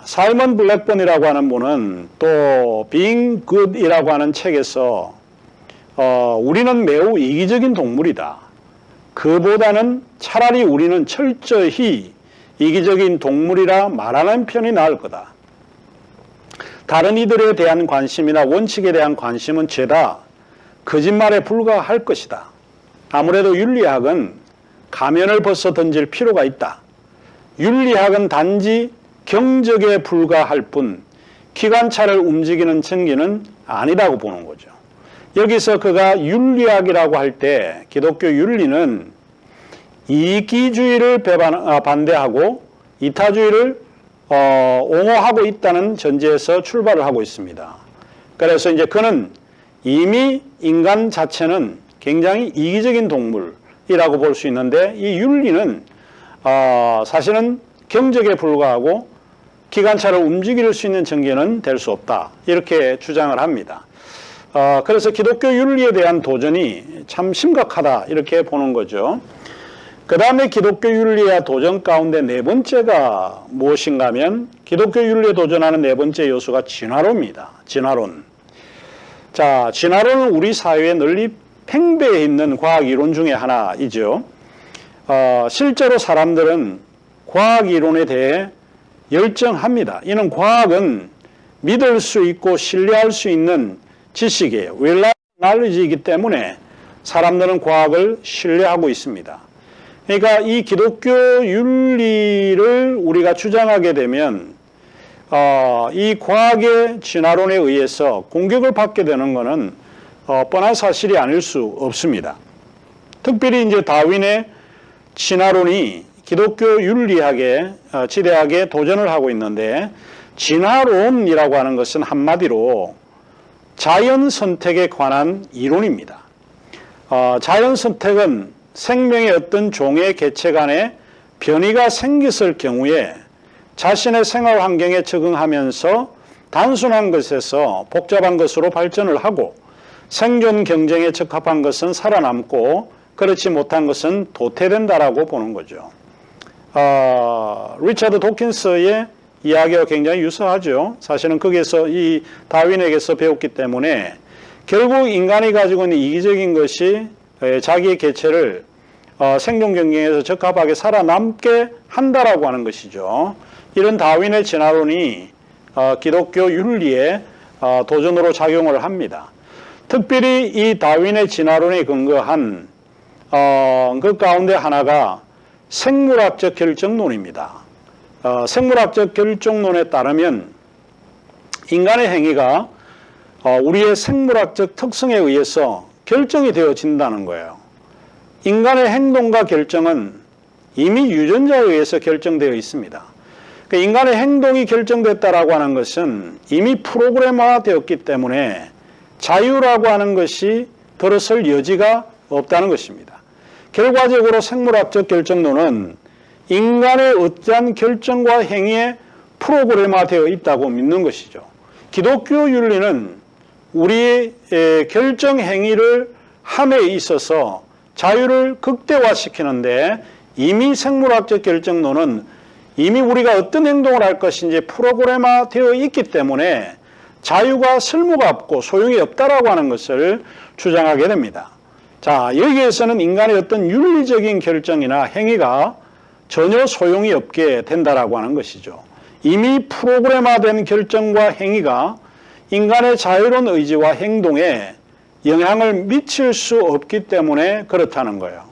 사이먼 블랙번이라고 하는 분은 또 Being Good이라고 하는 책에서 우리는 매우 이기적인 동물이다. 그보다는 차라리 우리는 철저히 이기적인 동물이라 말하는 편이 나을 거다. 다른 이들에 대한 관심이나 원칙에 대한 관심은 죄다 거짓말에 불과할 것이다. 아무래도 윤리학은 가면을 벗어 던질 필요가 있다. 윤리학은 단지 경적에 불과할 뿐 기관차를 움직이는 전기는 아니라고 보는 거죠. 여기서 그가 윤리학이라고 할 때 기독교 윤리는 이기주의를 반대하고 이타주의를 옹호하고 있다는 전제에서 출발을 하고 있습니다. 그래서 이제 그는 이미 인간 자체는 굉장히 이기적인 동물이라고 볼 수 있는데 이 윤리는 사실은 경적에 불과하고 기관차를 움직일 수 있는 전개는 될 수 없다. 이렇게 주장을 합니다. 그래서 기독교 윤리에 대한 도전이 참 심각하다. 이렇게 보는 거죠. 그 다음에 기독교 윤리의 도전 가운데 네 번째가 무엇인가 하면 기독교 윤리에 도전하는 네 번째 요소가 진화론입니다. 진화론. 자, 진화론은 우리 사회에 널리 팽배해 있는 과학 이론 중에 하나이죠. 실제로 사람들은 과학 이론에 대해 열정합니다. 이는 과학은 믿을 수 있고 신뢰할 수 있는 지식이에요. reliable knowledge이기 때문에 사람들은 과학을 신뢰하고 있습니다. 그러니까 이 기독교 윤리를 우리가 주장하게 되면 이 과학의 진화론에 의해서 공격을 받게 되는 것은 뻔한 사실이 아닐 수 없습니다. 특별히 이제 다윈의 진화론이 기독교 윤리학에 지대하게 도전을 하고 있는데 진화론이라고 하는 것은 한마디로 자연 선택에 관한 이론입니다. 자연 선택은 생명의 어떤 종의 개체 간에 변이가 생겼을 경우에 자신의 생활 환경에 적응하면서 단순한 것에서 복잡한 것으로 발전을 하고 생존 경쟁에 적합한 것은 살아남고 그렇지 못한 것은 도태된다라고 보는 거죠. 리처드 도킨스의 이야기와 굉장히 유사하죠. 사실은 거기에서 이 다윈에게서 배웠기 때문에 결국 인간이 가지고 있는 이기적인 것이 자기의 개체를 생존 경쟁에서 적합하게 살아남게 한다라고 하는 것이죠. 이런 다윈의 진화론이 기독교 윤리에 도전으로 작용을 합니다. 특별히 이 다윈의 진화론에 근거한 그 가운데 하나가 생물학적 결정론입니다. 생물학적 결정론에 따르면 인간의 행위가 우리의 생물학적 특성에 의해서 결정이 되어진다는 거예요. 인간의 행동과 결정은 이미 유전자에 의해서 결정되어 있습니다. 그러니까 인간의 행동이 결정됐다라고 하는 것은 이미 프로그램화되었기 때문에 자유라고 하는 것이 들어설 여지가 없다는 것입니다. 결과적으로 생물학적 결정론은 인간의 어떠한 결정과 행위에 프로그램화되어 있다고 믿는 것이죠. 기독교 윤리는 우리의 결정 행위를 함에 있어서 자유를 극대화시키는데 이미 생물학적 결정론은 이미 우리가 어떤 행동을 할 것인지 프로그램화되어 있기 때문에 자유가 쓸모가 없고 소용이 없다라고 하는 것을 주장하게 됩니다. 자, 여기에서는 인간의 어떤 윤리적인 결정이나 행위가 전혀 소용이 없게 된다라고 하는 것이죠. 이미 프로그램화된 결정과 행위가 인간의 자유로운 의지와 행동에 영향을 미칠 수 없기 때문에 그렇다는 거예요.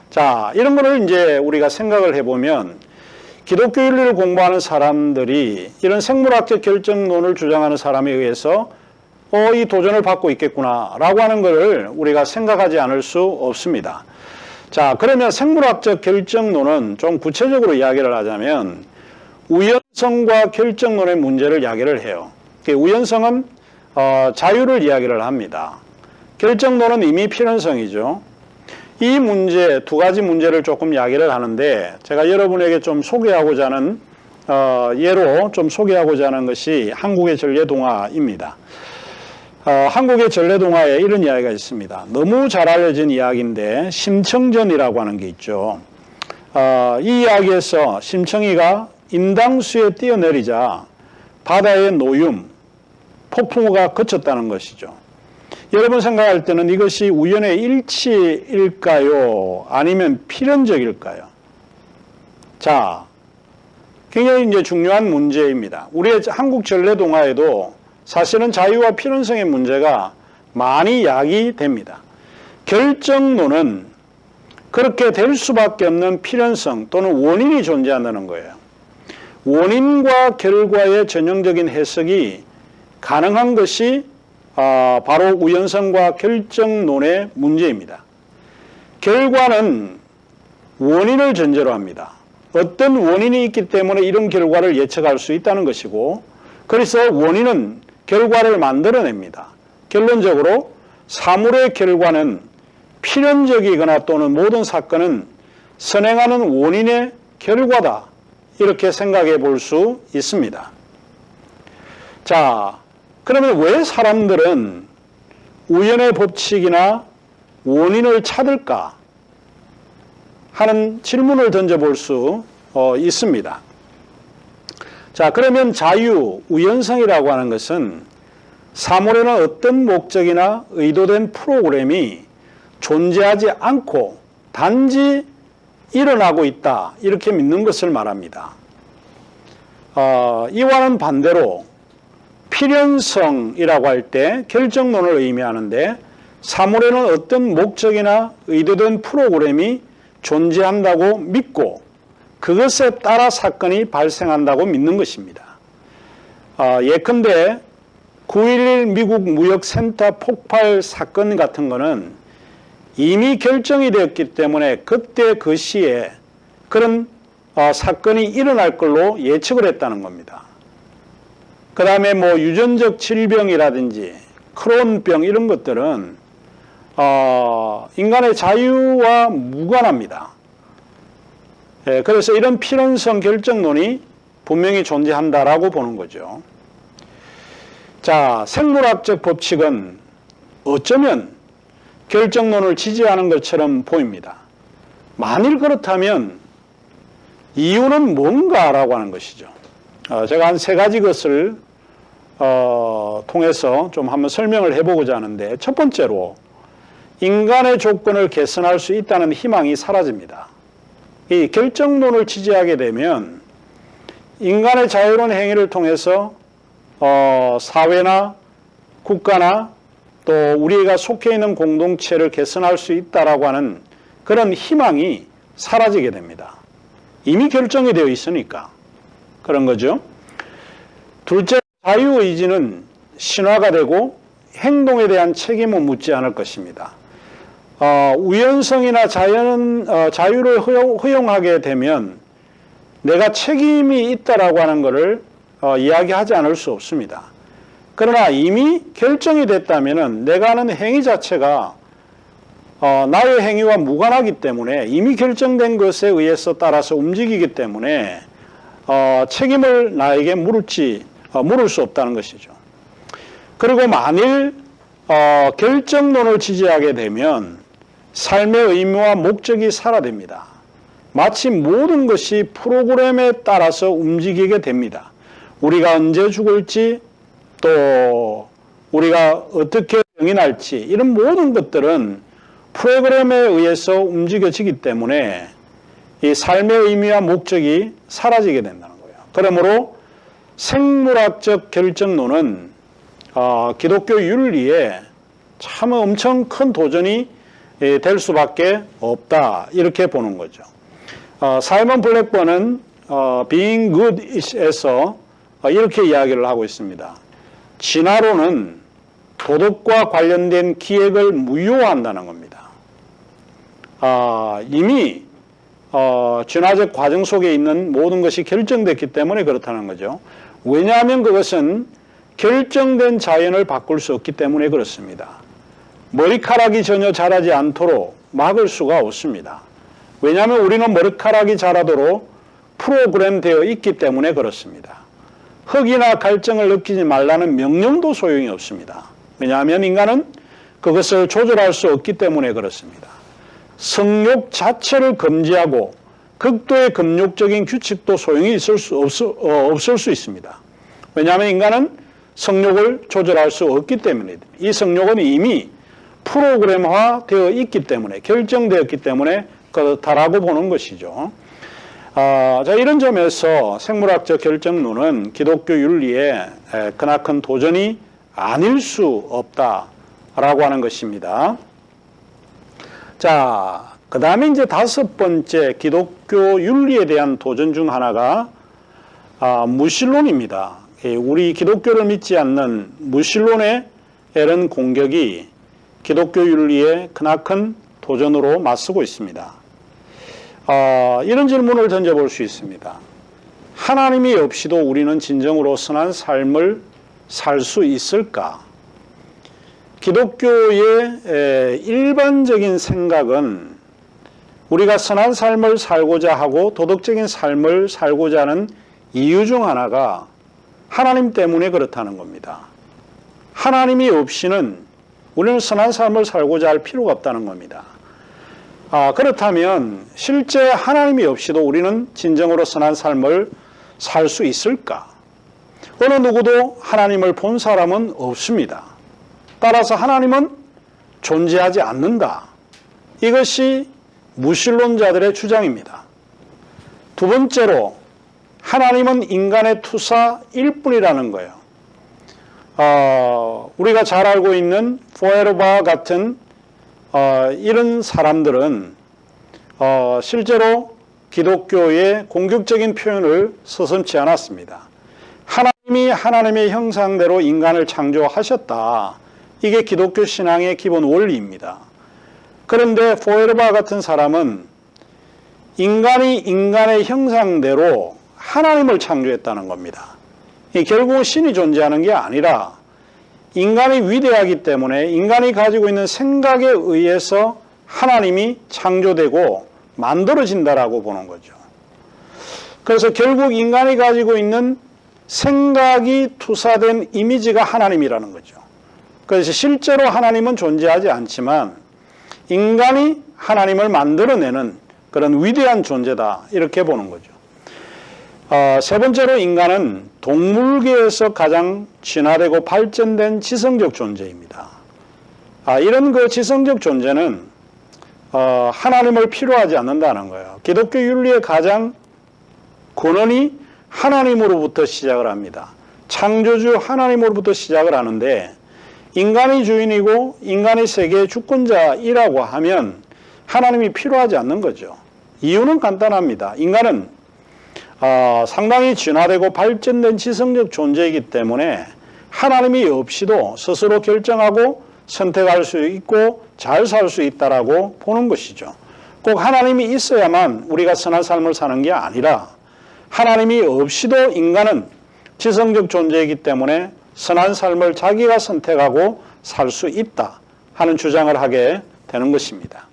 자, 이런 거를 이제 우리가 생각을 해보면 기독교 윤리를 공부하는 사람들이 이런 생물학적 결정론을 주장하는 사람에 의해서 이 도전을 받고 있겠구나라고 하는 것을 우리가 생각하지 않을 수 없습니다. 자, 그러면 생물학적 결정론은 좀 구체적으로 이야기를 하자면 우연성과 결정론의 문제를 이야기를 해요. 우연성은 자유를 이야기를 합니다. 결정론은 이미 필연성이죠. 이 문제, 두 가지 문제를 조금 이야기를 하는데 제가 여러분에게 좀 소개하고자 하는 예로 좀 소개하고자 하는 것이 한국의 전래동화입니다. 한국의 전래동화에 이런 이야기가 있습니다. 너무 잘 알려진 이야기인데 심청전이라고 하는 게 있죠. 이 이야기에서 심청이가 인당수에 뛰어내리자 바다의 노윰, 폭풍우가 그쳤다는 것이죠. 여러분 생각할 때는 이것이 우연의 일치일까요? 아니면 필연적일까요? 자, 굉장히 이제 중요한 문제입니다. 우리의 한국 전래동화에도 사실은 자유와 필연성의 문제가 많이 야기됩니다. 결정론은 그렇게 될 수밖에 없는 필연성 또는 원인이 존재한다는 거예요. 원인과 결과의 전형적인 해석이 가능한 것이 바로 우연성과 결정론의 문제입니다. 결과는 원인을 전제로 합니다. 어떤 원인이 있기 때문에 이런 결과를 예측할 수 있다는 것이고, 그래서 원인은 결과를 만들어냅니다. 결론적으로 사물의 결과는 필연적이거나 또는 모든 사건은 선행하는 원인의 결과다. 이렇게 생각해 볼 수 있습니다. 자, 그러면 왜 사람들은 우연의 법칙이나 원인을 찾을까 하는 질문을 던져볼 수 있습니다. 자, 그러면 자유, 우연성이라고 하는 것은 사물에는 어떤 목적이나 의도된 프로그램이 존재하지 않고 단지 일어나고 있다, 이렇게 믿는 것을 말합니다. 이와는 반대로 필연성이라고 할 때 결정론을 의미하는데, 사물에는 어떤 목적이나 의도된 프로그램이 존재한다고 믿고 그것에 따라 사건이 발생한다고 믿는 것입니다. 예컨대 9.11 미국 무역센터 폭발 사건 같은 거는 이미 결정이 되었기 때문에 그때 그 시에 그런 사건이 일어날 걸로 예측을 했다는 겁니다. 그 다음에 뭐 유전적 질병이라든지 크론병 이런 것들은 인간의 자유와 무관합니다. 그래서 이런 필연성 결정론이 분명히 존재한다라고 보는 거죠. 자, 생물학적 법칙은 어쩌면 결정론을 지지하는 것처럼 보입니다. 만일 그렇다면 이유는 뭔가라고 하는 것이죠. 제가 한 3가지 것을 통해서 좀 한번 설명을 해보고자 하는데, 첫 번째로 인간의 조건을 개선할 수 있다는 희망이 사라집니다. 이 결정론을 지지하게 되면 인간의 자유로운 행위를 통해서 사회나 국가나 또 우리가 속해 있는 공동체를 개선할 수 있다라고 하는 그런 희망이 사라지게 됩니다. 이미 결정이 되어 있으니까 그런 거죠. 둘째, 자유의지는 신화가 되고 행동에 대한 책임은 묻지 않을 것입니다. 우연성이나 자유를 허용하게 되면 내가 책임이 있다라고 하는 것을 이야기하지 않을 수 없습니다. 그러나 이미 결정이 됐다면 내가 하는 행위 자체가 나의 행위와 무관하기 때문에 이미 결정된 것에 의해서 따라서 움직이기 때문에 책임을 나에게 물을 수 없다는 것이죠. 그리고 만일 결정론을 지지하게 되면 삶의 의미와 목적이 사라집니다. 마치 모든 것이 프로그램에 따라서 움직이게 됩니다. 우리가 언제 죽을지, 또 우리가 어떻게 병이 날지, 이런 모든 것들은 프로그램에 의해서 움직여지기 때문에 이 삶의 의미와 목적이 사라지게 된다는 거예요. 그러므로 생물학적 결정론은 기독교 윤리에 참 엄청 큰 도전이 될 수밖에 없다, 이렇게 보는 거죠. 사이먼 블랙번은 Being Good에서 이렇게 이야기를 하고 있습니다. 진화론은 도덕과 관련된 기획을 무효화한다는 겁니다. 이미 진화적 과정 속에 있는 모든 것이 결정됐기 때문에 그렇다는 거죠. 왜냐하면 그것은 결정된 자연을 바꿀 수 없기 때문에 그렇습니다. 머리카락이 전혀 자라지 않도록 막을 수가 없습니다. 왜냐하면 우리는 머리카락이 자라도록 프로그램되어 있기 때문에 그렇습니다. 흑이나 갈증을 느끼지 말라는 명령도 소용이 없습니다. 왜냐하면 인간은 그것을 조절할 수 없기 때문에 그렇습니다. 성욕 자체를 금지하고 극도의 금욕적인 규칙도 소용이 없을 수 있습니다. 왜냐하면 인간은 성욕을 조절할 수 없기 때문입니다. 이 성욕은 이미 프로그램화 되어 있기 때문에, 결정되었기 때문에 그렇다라고 보는 것이죠. 자, 이런 점에서 생물학적 결정론은 기독교 윤리에 크나큰 도전이 아닐 수 없다라고 하는 것입니다. 자, 그 다음에 이제 다섯 번째 기독교 윤리에 대한 도전 중 하나가 무신론입니다. 우리 기독교를 믿지 않는 무신론의 이런 공격이 기독교 윤리에 크나큰 도전으로 맞서고 있습니다. 이런 질문을 던져볼 수 있습니다. 하나님이 없이도 우리는 진정으로 선한 삶을 살 수 있을까? 기독교의 일반적인 생각은 우리가 선한 삶을 살고자 하고 도덕적인 삶을 살고자 하는 이유 중 하나가 하나님 때문에 그렇다는 겁니다. 하나님이 없이는 우리는 선한 삶을 살고자 할 필요가 없다는 겁니다. 그렇다면 실제 하나님이 없이도 우리는 진정으로 선한 삶을 살 수 있을까? 어느 누구도 하나님을 본 사람은 없습니다. 따라서 하나님은 존재하지 않는다. 이것이 무신론자들의 주장입니다. 두 번째로 하나님은 인간의 투사일 뿐이라는 거예요. 우리가 잘 알고 있는 포에르바 같은 이런 사람들은 실제로 기독교의 공격적인 표현을 서슴지 않았습니다. 하나님이 하나님의 형상대로 인간을 창조하셨다. 이게 기독교 신앙의 기본 원리입니다. 그런데 포에르바 같은 사람은 인간이 인간의 형상대로 하나님을 창조했다는 겁니다. 결국은 신이 존재하는 게 아니라 인간이 위대하기 때문에 인간이 가지고 있는 생각에 의해서 하나님이 창조되고 만들어진다라고 보는 거죠. 그래서 결국 인간이 가지고 있는 생각이 투사된 이미지가 하나님이라는 거죠. 그래서 실제로 하나님은 존재하지 않지만 인간이 하나님을 만들어내는 그런 위대한 존재다 이렇게 보는 거죠. 세 번째로 인간은 동물계에서 가장 진화되고 발전된 지성적 존재입니다. 이런 그 지성적 존재는 하나님을 필요하지 않는다는 거예요. 기독교 윤리의 가장 근원이 하나님으로부터 시작을 합니다. 창조주 하나님으로부터 시작을 하는데 인간이 주인이고 인간이 세계의 주권자이라고 하면 하나님이 필요하지 않는 거죠. 이유는 간단합니다. 인간은 상당히 진화되고 발전된 지성적 존재이기 때문에 하나님이 없이도 스스로 결정하고 선택할 수 있고 잘 살 수 있다라고 보는 것이죠. 꼭 하나님이 있어야만 우리가 선한 삶을 사는 게 아니라 하나님이 없이도 인간은 지성적 존재이기 때문에 선한 삶을 자기가 선택하고 살 수 있다 하는 주장을 하게 되는 것입니다.